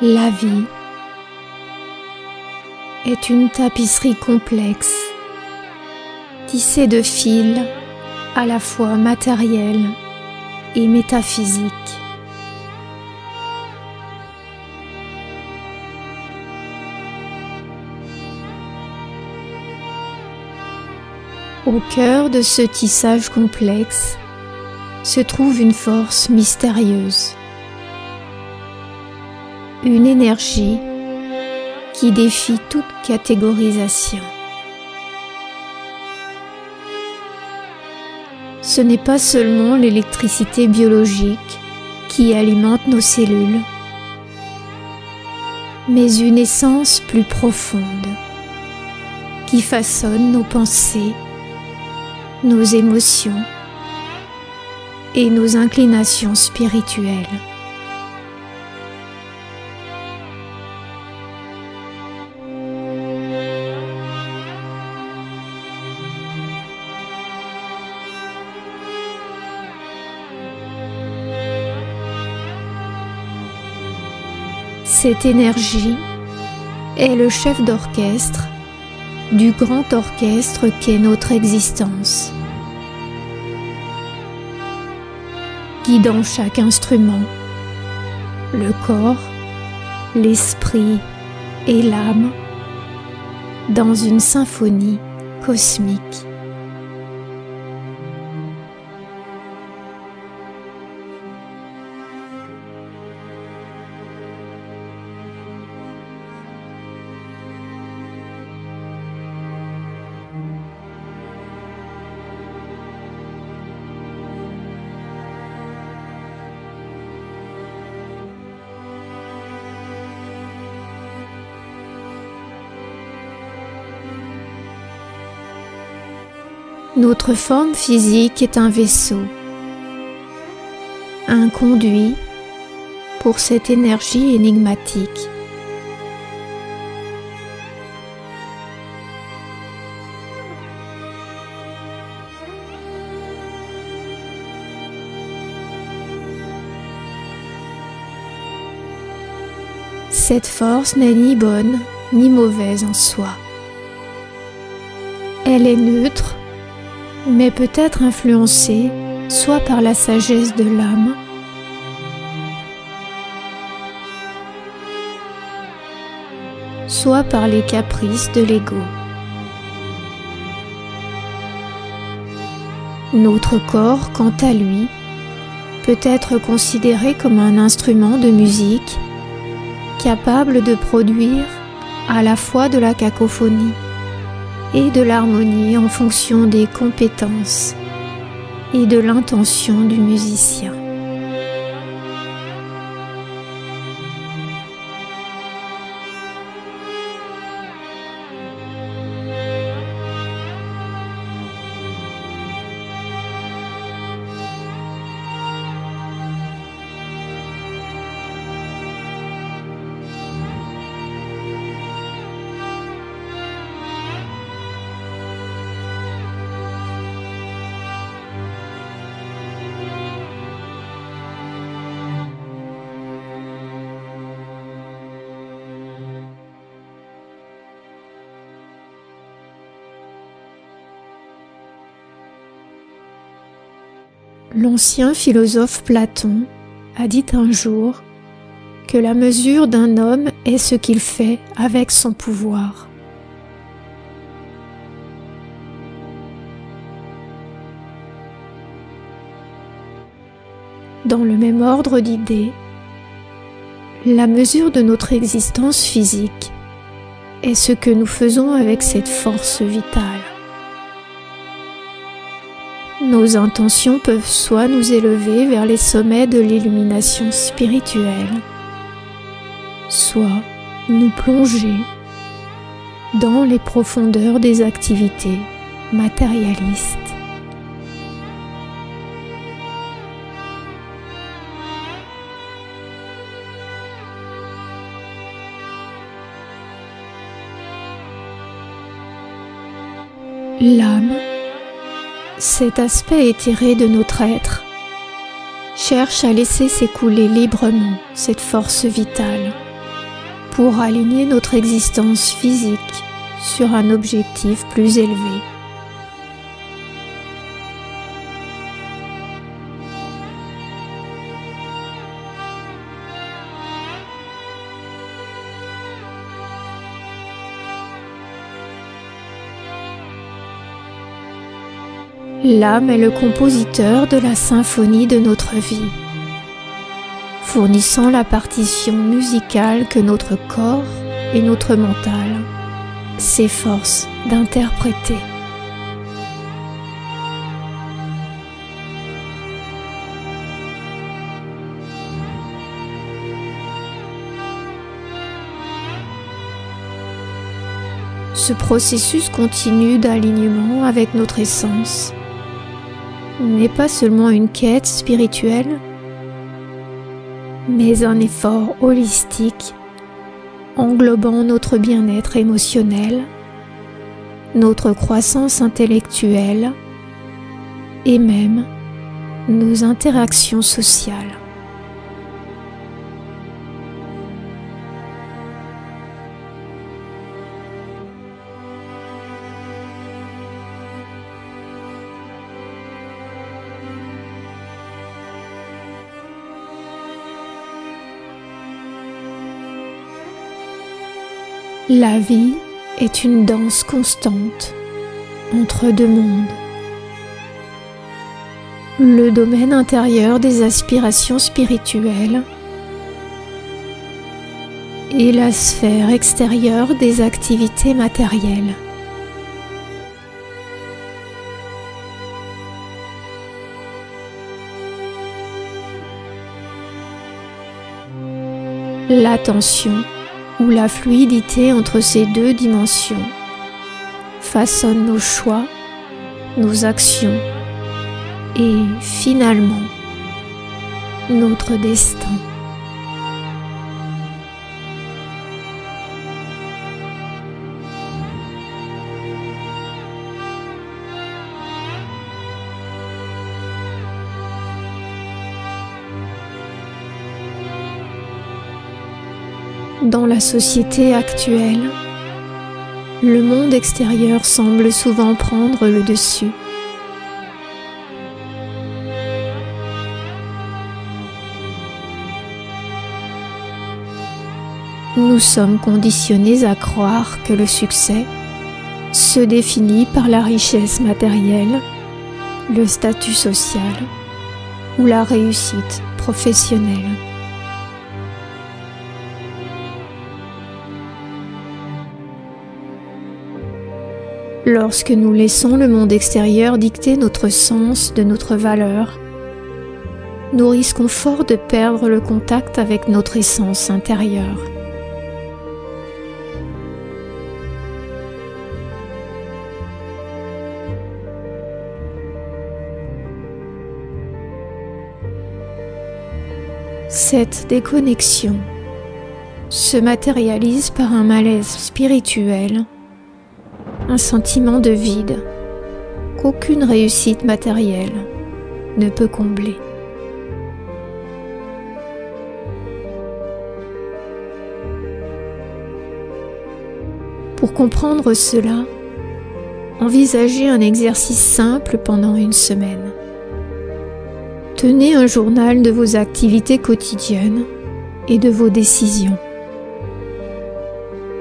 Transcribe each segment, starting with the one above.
La vie est une tapisserie complexe, tissée de fils à la fois matériels et métaphysiques. Au cœur de ce tissage complexe se trouve une force mystérieuse, une énergie qui défie toute catégorisation. Ce n'est pas seulement l'électricité biologique qui alimente nos cellules, mais une essence plus profonde qui façonne nos pensées, nos émotions et nos inclinations spirituelles. Cette énergie est le chef d'orchestre du grand orchestre qu'est notre existence, guidant chaque instrument, le corps, l'esprit et l'âme dans une symphonie cosmique. Notre forme physique est un vaisseau, un conduit pour cette énergie énigmatique. Cette force n'est ni bonne ni mauvaise en soi. Elle est neutre, mais peut être influencée soit par la sagesse de l'âme, soit par les caprices de l'ego. Notre corps, quant à lui, peut être considéré comme un instrument de musique capable de produire à la fois de la cacophonie et de l'harmonie en fonction des compétences et de l'intention du musicien. L'ancien philosophe Platon a dit un jour que la mesure d'un homme est ce qu'il fait avec son pouvoir. Dans le même ordre d'idées, la mesure de notre existence physique est ce que nous faisons avec cette force vitale. Nos intentions peuvent soit nous élever vers les sommets de l'illumination spirituelle, soit nous plonger dans les profondeurs des activités matérialistes. L'âme, cet aspect éthéré de notre être, cherche à laisser s'écouler librement cette force vitale pour aligner notre existence physique sur un objectif plus élevé. L'âme est le compositeur de la symphonie de notre vie, fournissant la partition musicale que notre corps et notre mental s'efforcent d'interpréter. Ce processus continu d'alignement avec notre essence n'est pas seulement une quête spirituelle, mais un effort holistique englobant notre bien-être émotionnel, notre croissance intellectuelle et même nos interactions sociales. La vie est une danse constante entre deux mondes. Le domaine intérieur des aspirations spirituelles et la sphère extérieure des activités matérielles. La tension ou la fluidité entre ces deux dimensions façonne nos choix, nos actions et finalement notre destin. Dans la société actuelle, le monde extérieur semble souvent prendre le dessus. Nous sommes conditionnés à croire que le succès se définit par la richesse matérielle, le statut social ou la réussite professionnelle. Lorsque nous laissons le monde extérieur dicter notre sens de notre valeur, nous risquons fort de perdre le contact avec notre essence intérieure. Cette déconnexion se matérialise par un malaise spirituel, un sentiment de vide qu'aucune réussite matérielle ne peut combler. Pour comprendre cela, envisagez un exercice simple pendant une semaine. Tenez un journal de vos activités quotidiennes et de vos décisions.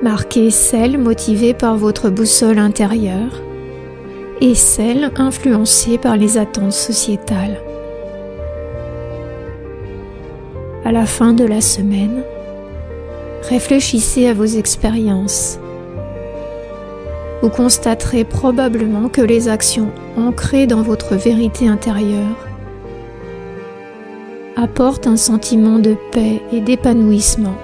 Marquez celles motivées par votre boussole intérieure et celles influencées par les attentes sociétales. À la fin de la semaine, réfléchissez à vos expériences. Vous constaterez probablement que les actions ancrées dans votre vérité intérieure apportent un sentiment de paix et d'épanouissement,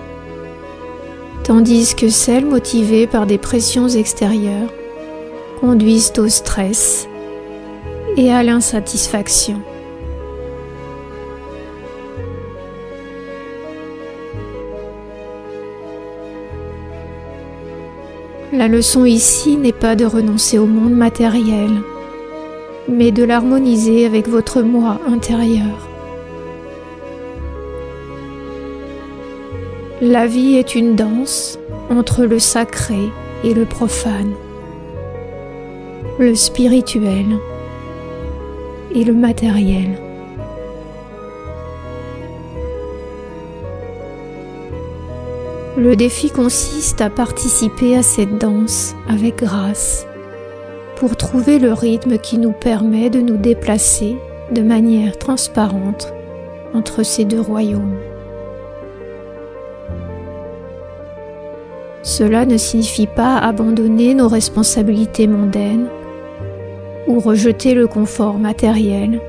tandis que celles motivées par des pressions extérieures conduisent au stress et à l'insatisfaction. La leçon ici n'est pas de renoncer au monde matériel, mais de l'harmoniser avec votre moi intérieur. La vie est une danse entre le sacré et le profane, le spirituel et le matériel. Le défi consiste à participer à cette danse avec grâce pour trouver le rythme qui nous permet de nous déplacer de manière transparente entre ces deux royaumes. Cela ne signifie pas abandonner nos responsabilités mondaines ou rejeter le confort matériel.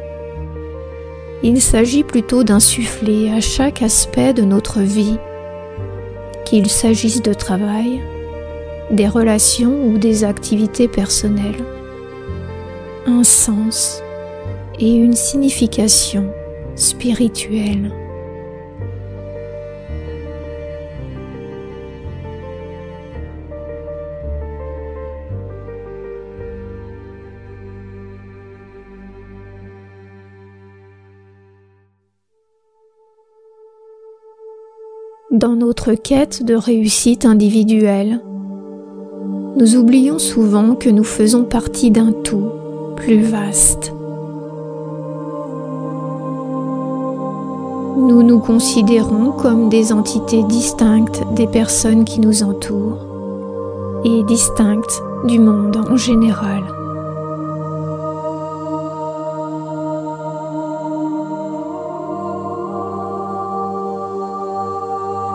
Il s'agit plutôt d'insuffler à chaque aspect de notre vie, qu'il s'agisse de travail, des relations ou des activités personnelles, un sens et une signification spirituelle. Dans notre quête de réussite individuelle, nous oublions souvent que nous faisons partie d'un tout plus vaste. Nous nous considérons comme des entités distinctes des personnes qui nous entourent et distinctes du monde en général.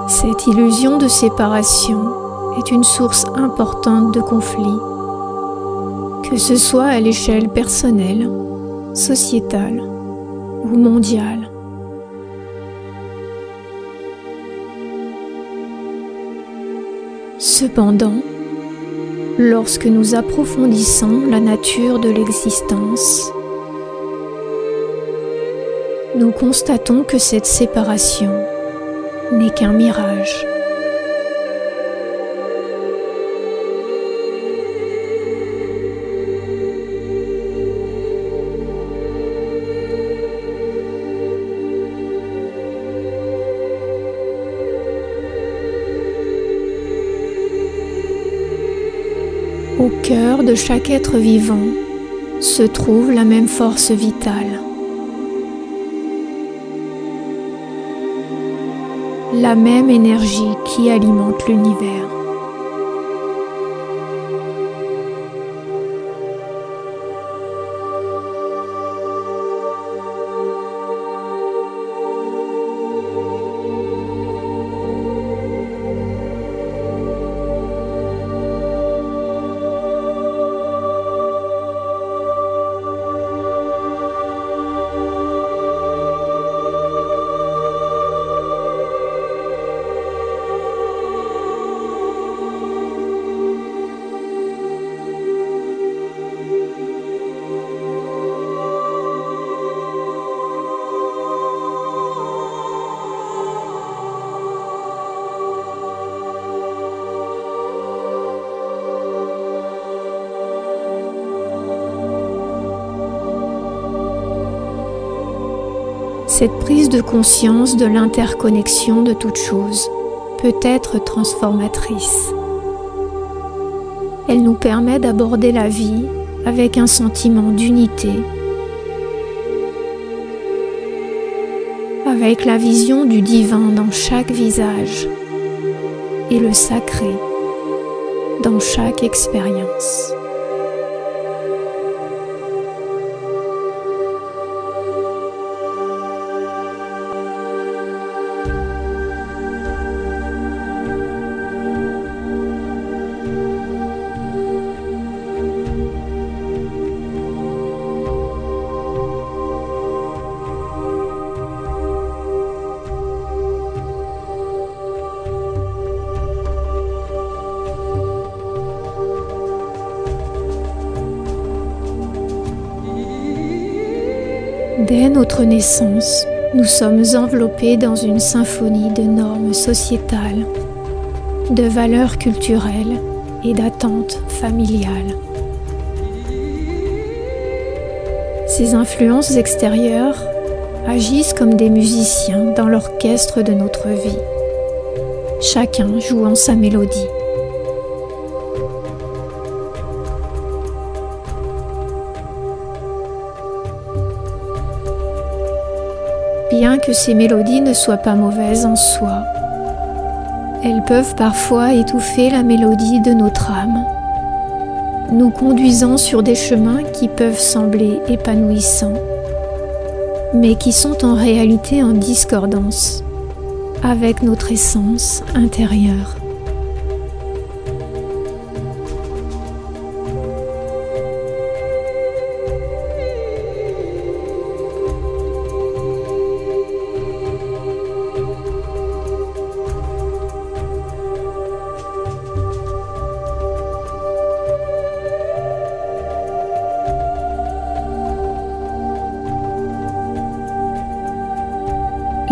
Cette illusion de séparation est une source importante de conflits, que ce soit à l'échelle personnelle, sociétale ou mondiale. Cependant, lorsque nous approfondissons la nature de l'existence, nous constatons que cette séparation n'est qu'un mirage. Au cœur de chaque être vivant se trouve la même force vitale. La même énergie qui alimente l'univers. Cette prise de conscience de l'interconnexion de toutes choses peut être transformatrice. Elle nous permet d'aborder la vie avec un sentiment d'unité, avec la vision du divin dans chaque visage et le sacré dans chaque expérience. Dès notre naissance, nous sommes enveloppés dans une symphonie de normes sociétales, de valeurs culturelles et d'attentes familiales. Ces influences extérieures agissent comme des musiciens dans l'orchestre de notre vie, chacun jouant sa mélodie. Bien que ces mélodies ne soient pas mauvaises en soi, elles peuvent parfois étouffer la mélodie de notre âme, nous conduisant sur des chemins qui peuvent sembler épanouissants, mais qui sont en réalité en discordance avec notre essence intérieure.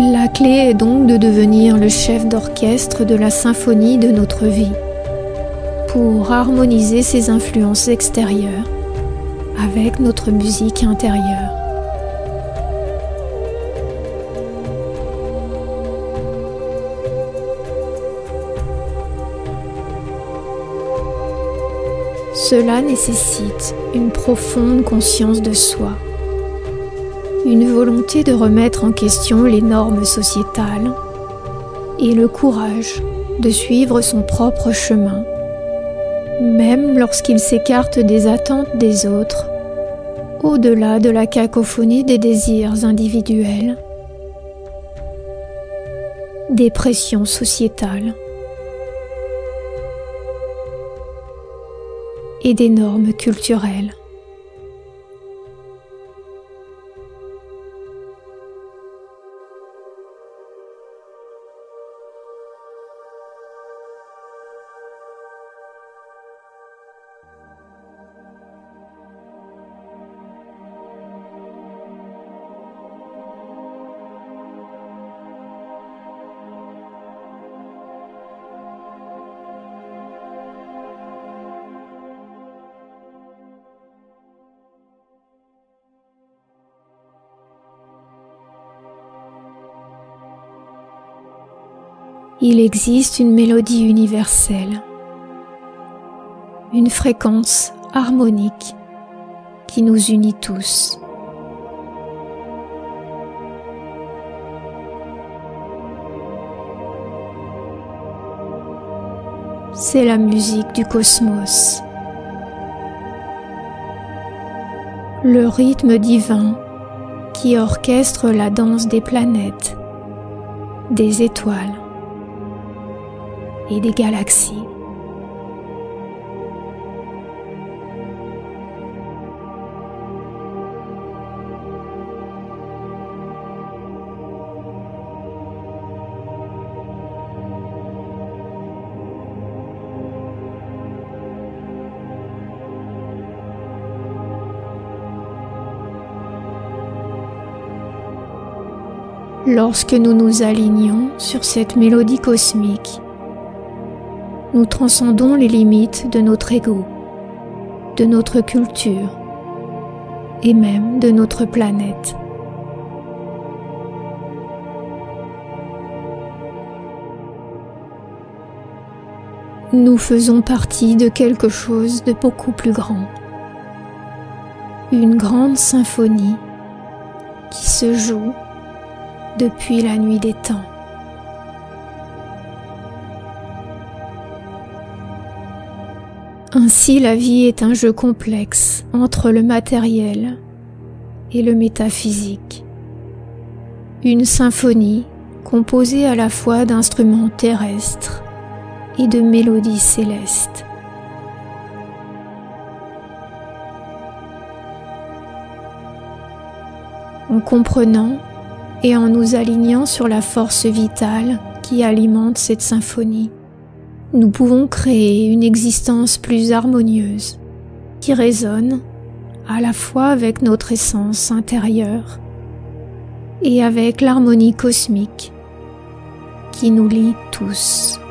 La clé est donc de devenir le chef d'orchestre de la symphonie de notre vie, pour harmoniser ces influences extérieures avec notre musique intérieure. Cela nécessite une profonde conscience de soi, une volonté de remettre en question les normes sociétales et le courage de suivre son propre chemin, même lorsqu'il s'écarte des attentes des autres, au-delà de la cacophonie des désirs individuels, des pressions sociétales et des normes culturelles. Il existe une mélodie universelle, une fréquence harmonique qui nous unit tous. C'est la musique du cosmos, le rythme divin qui orchestre la danse des planètes, des étoiles et des galaxies. Lorsque nous nous alignons sur cette mélodie cosmique, nous transcendons les limites de notre ego, de notre culture et même de notre planète. Nous faisons partie de quelque chose de beaucoup plus grand, une grande symphonie qui se joue depuis la nuit des temps. Ainsi, la vie est un jeu complexe entre le matériel et le métaphysique. Une symphonie composée à la fois d'instruments terrestres et de mélodies célestes. En comprenant et en nous alignant sur la force vitale qui alimente cette symphonie, nous pouvons créer une existence plus harmonieuse, qui résonne à la fois avec notre essence intérieure et avec l'harmonie cosmique qui nous lie tous.